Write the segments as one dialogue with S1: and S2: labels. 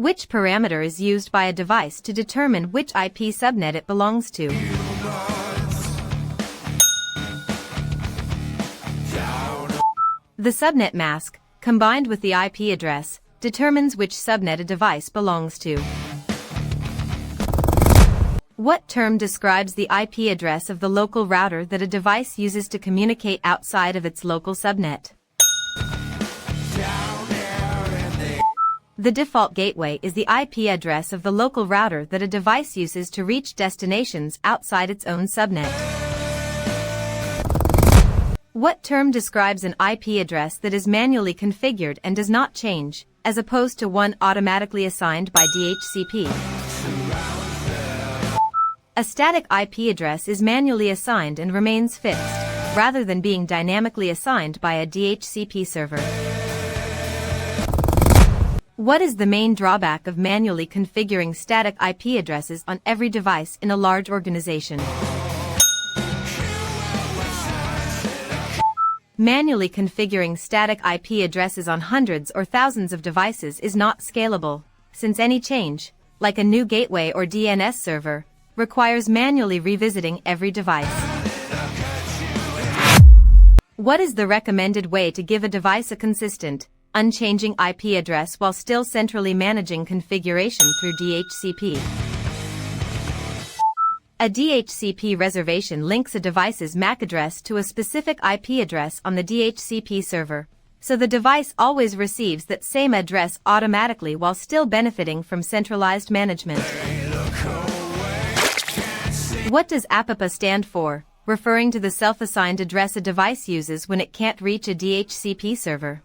S1: Which parameter is used by a device to determine which IP subnet it belongs to? The subnet mask, combined with the IP address, determines which subnet a device belongs to. What term describes the IP address of the local router that a device uses to communicate outside of its local subnet? The default gateway is the IP address of the local router that a device uses to reach destinations outside its own subnet. What term describes an IP address that is manually configured and does not change, as opposed to one automatically assigned by DHCP? A static IP address is manually assigned and remains fixed, rather than being dynamically assigned by a DHCP server. What is the main drawback of manually configuring static IP addresses on every device in a large organization? Manually configuring static IP addresses on hundreds or thousands of devices is not scalable, since any change, like a new gateway or DNS server, requires manually revisiting every device. What is the recommended way to give a device a consistent, unchanging IP address while still centrally managing configuration through DHCP? A DHCP reservation links a device's MAC address to a specific IP address on the DHCP server, so the device always receives that same address automatically while still benefiting from centralized management. What does APIPA stand for, referring to the self-assigned address a device uses when it can't reach a DHCP server?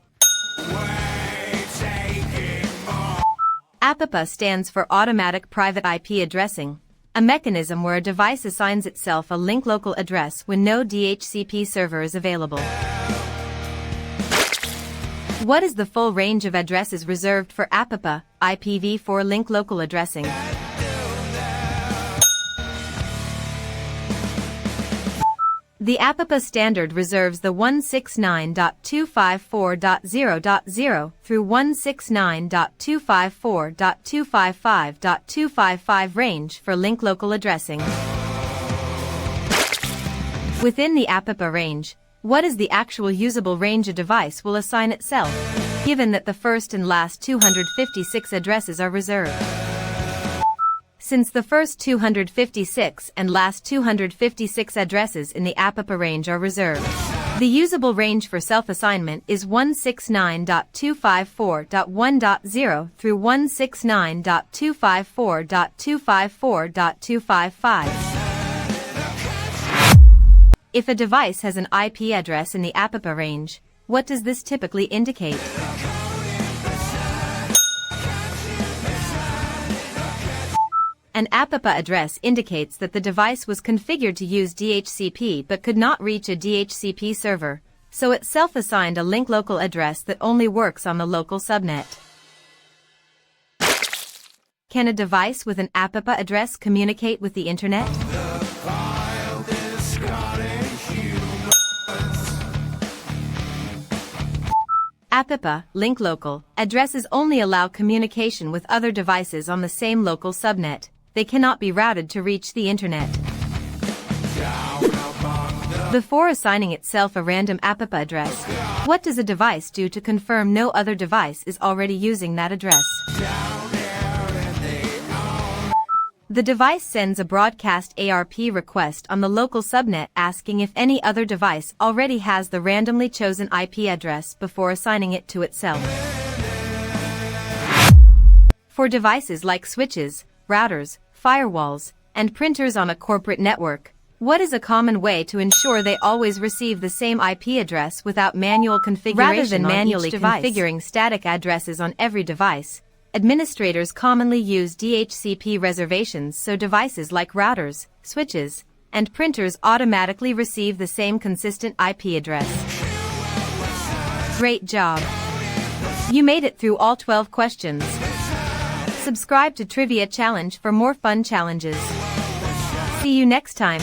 S1: APIPA stands for Automatic Private IP Addressing, a mechanism where a device assigns itself a link local address when no DHCP server is available. What is the full range of addresses reserved for APIPA, IPv4 link local addressing? The APIPA standard reserves the 169.254.0.0 through 169.254.255.255 range for link local addressing. Within the APIPA range, what is the actual usable range a device will assign itself, given that the first and last 256 addresses are reserved? Since the first 256 and last 256 addresses in the APIPA range are reserved, the usable range for self-assignment is 169.254.1.0 through 169.254.255. If a device has an IP address in the APIPA range, what does this typically indicate? An APIPA address indicates that the device was configured to use DHCP but could not reach a DHCP server, so it self-assigned a link local address that only works on the local subnet. Can a device with an APIPA address communicate with the Internet? APIPA, link local, addresses only allow communication with other devices on the same local subnet. They cannot be routed to reach the Internet. Before assigning itself a random APIPA address, what does a device do to confirm no other device is already using that address? The device sends a broadcast ARP request on the local subnet asking if any other device already has the randomly chosen IP address before assigning it to itself. For devices like switches, routers, firewalls, and printers on a corporate network, what is a common way to ensure they always receive the same IP address without manual configuration? Rather than manually configuring static addresses on every device, administrators commonly use DHCP reservations so devices like routers, switches, and printers automatically receive the same consistent IP address. Great job! You made it through all 12 questions. Subscribe to Trivia Challenge for more fun challenges. See you next time.